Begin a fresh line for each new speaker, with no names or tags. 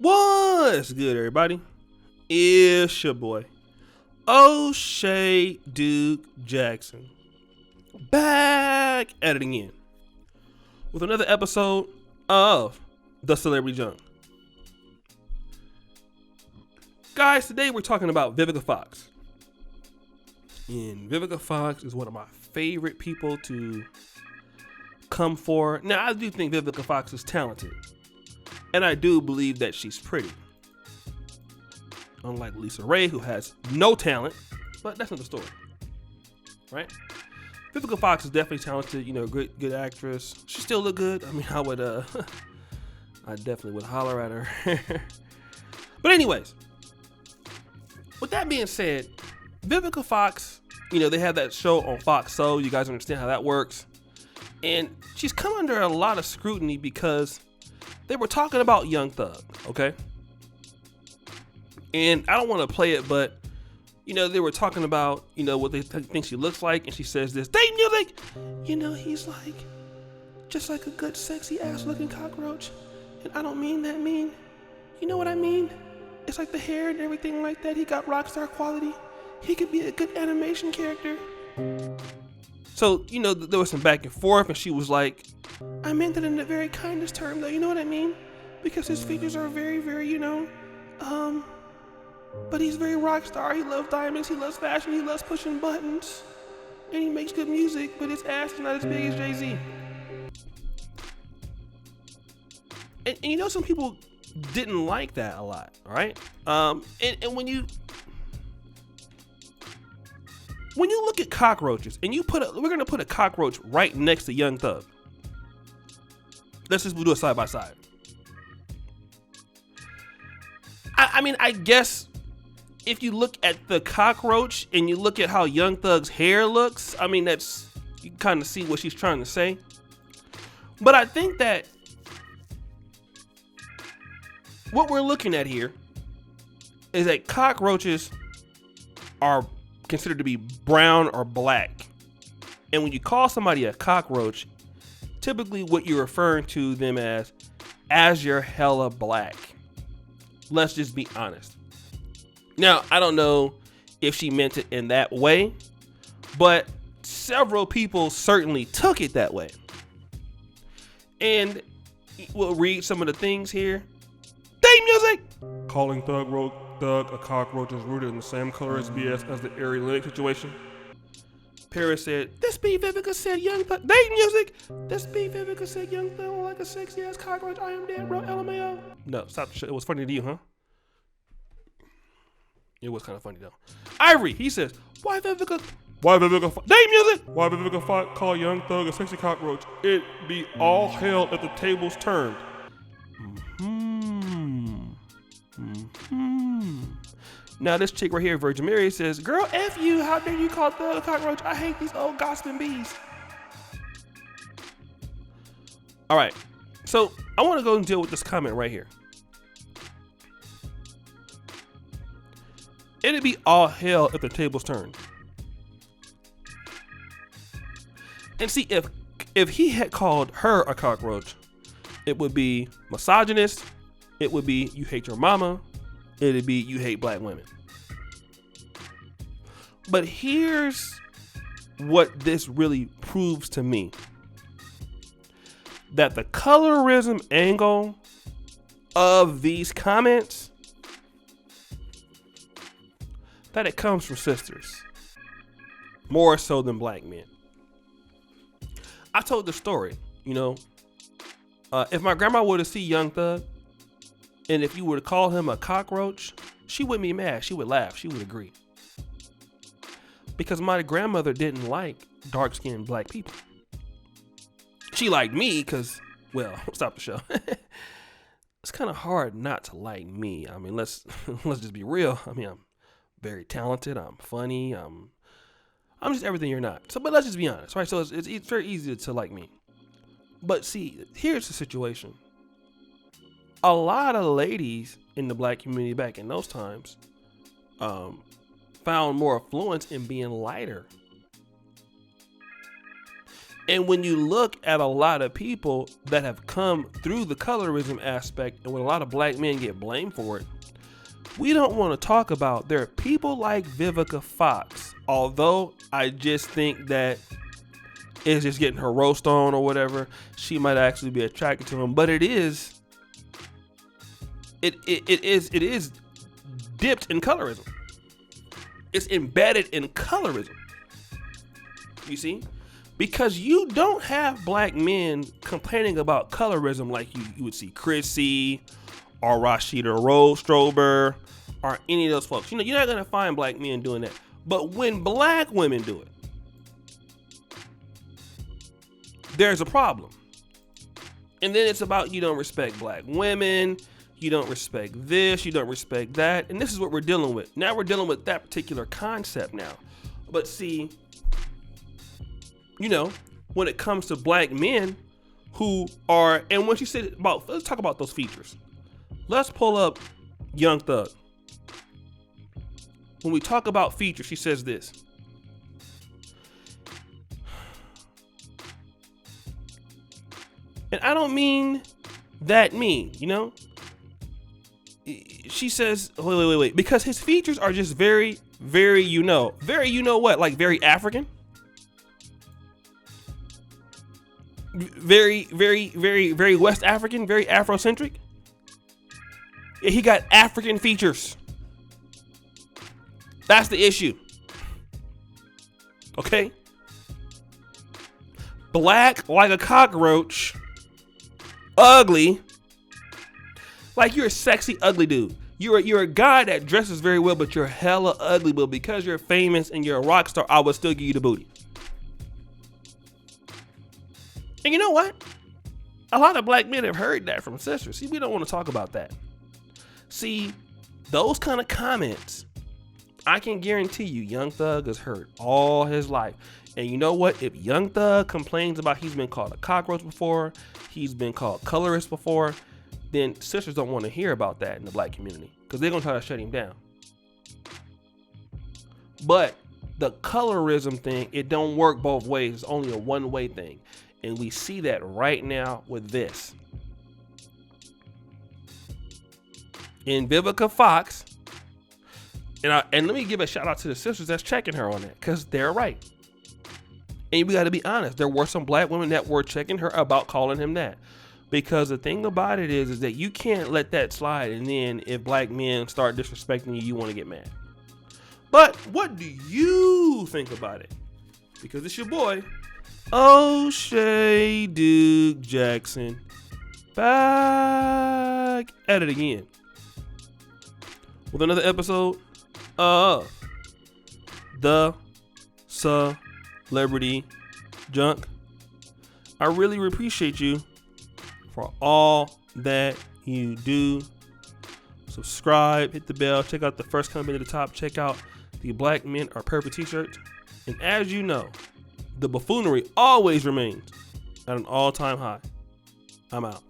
What's good, everybody? It's your boy, O'Shea Duke Jackson, back at it again with another episode of The Celebrity Junk. Guys, today we're talking about Vivica Fox. And Vivica Fox is one of my favorite people to come for. Now, I do think Vivica Fox is talented. And I do believe that she's pretty. Unlike Lisa Ray, who has no talent, but that's not the story, right? Vivica Fox is definitely talented, good actress. She still look good. I mean, I definitely would holler at her. But anyways, with that being said, Vivica Fox, they have that show on Fox, so you guys understand how that works. And she's come under a lot of scrutiny because they were talking about Young Thug, okay? And I don't want to play it, but, they were talking about, what they think she looks like. And she says this, Dave Music, he's like, just like a good, sexy ass looking cockroach. And I don't mean that mean. You know what I mean? It's like the hair and everything like that. He got rockstar quality. He could be a good animation character. So, there was some back and forth, and she was like, I meant it in the very kindest term, though, you know what I mean? Because his features are very, very, but he's very rock star. He loves diamonds, he loves fashion, he loves pushing buttons, and he makes good music, but his ass is not as big as Jay-Z. And some people didn't like that a lot, all right? And when you look at cockroaches, and we're gonna put a cockroach right next to Young Thug. Let's just do it side by side. I mean, I guess if you look at the cockroach and you look at how Young Thug's hair looks, I mean, you kind of see what she's trying to say. But I think that what we're looking at here is that cockroaches are considered to be brown or black. And when you call somebody a cockroach, typically what you're referring to them as you're hella black. Let's just be honest. Now, I don't know if she meant it in that way, but several people certainly took it that way. And we'll read some of the things here. Theme music! Calling Thug a cockroach is rooted in the same colorist BS as the Ari Lennox situation. Paris said, this beat Vivica said Young Thug. Date music! This beat Vivica said Young Thug like a sexy ass cockroach. I am dead, bro. LMAO. No, stop the shit. It was funny to you, huh? It was kind of funny though. Ivory, he says, why Vivica date music! Why Vivica call Young Thug a sexy cockroach? It be all hell if the tables turned. Now this chick right here, Virgin Mary, says, girl, F you, how dare you call Thug a cockroach? I hate these old gossiping bees. All right, so I want to go and deal with this comment right here. It'd be all hell if the tables turned. And see, if he had called her a cockroach, it would be misogynist, it would be you hate your mama, it'd be you hate black women. But here's what this really proves to me. That the colorism angle of these comments, that it comes from sisters. More so than black men. I told the story, if my grandma were to see Young Thug, and if you were to call him a cockroach, she wouldn't be mad. She would laugh. She would agree. Because my grandmother didn't like dark-skinned black people. She liked me because, well, stop the show. It's kind of hard not to like me. I mean, let's just be real. I mean, I'm very talented. I'm funny. I'm just everything you're not. So, but let's just be honest, right? So it's very easy to like me. But see, here's the situation. A lot of ladies in the black community back in those times found more affluence in being lighter. And when you look at a lot of people that have come through the colorism aspect, and when a lot of black men get blamed for it, we don't want to talk about there are people like Vivica Fox. Although I just think that it's just getting her roast on or whatever, she might actually be attracted to him. But it is dipped in colorism. It's embedded in colorism. You see? Because you don't have black men complaining about colorism like you would see Chrissy or Rashida Strober or any of those folks. You know, you're not gonna find black men doing that. But when black women do it, there's a problem. And then it's about you don't respect black women, you don't respect this, you don't respect that. And this is what we're dealing with. Now we're dealing with that particular concept now. But see, you know, when it comes to black men who are, and when she said about, let's talk about those features. Let's pull up Young Thug. When we talk about features, she says this. And I don't mean that mean, you know? She says, wait, because his features are just very, you know what, like very African. Very West African, very Afrocentric. Yeah, he got African features. That's the issue. Okay? Black like a cockroach. Ugly. Like you're a sexy, ugly dude. You're a guy that dresses very well, but you're hella ugly. But because you're famous and you're a rock star, I will still give you the booty. And you know what? A lot of black men have heard that from sisters. See, we don't want to talk about that. See, those kind of comments, I can guarantee you Young Thug has heard all his life. And you know what? If Young Thug complains about he's been called a cockroach before, he's been called colorist before, then sisters don't want to hear about that in the black community because they're going to try to shut him down. But the colorism thing, it don't work both ways. It's only a one-way thing. And we see that right now with this. In Vivica Fox, and let me give a shout out to the sisters that's checking her on that, because they're right. And we got to be honest, there were some black women that were checking her about calling him that. Because the thing about it is that you can't let that slide, and then if black men start disrespecting you, you want to get mad. But what do you think about it? Because it's your boy, O'Shea Duke Jackson, back at it again with another episode of the Celebrity Junk. I really appreciate you for all that you do. Subscribe, hit the bell, check out the first comment at the top, check out the Black Men Are Perfect t-shirts. And as you know, the buffoonery always remains at an all-time high. I'm out.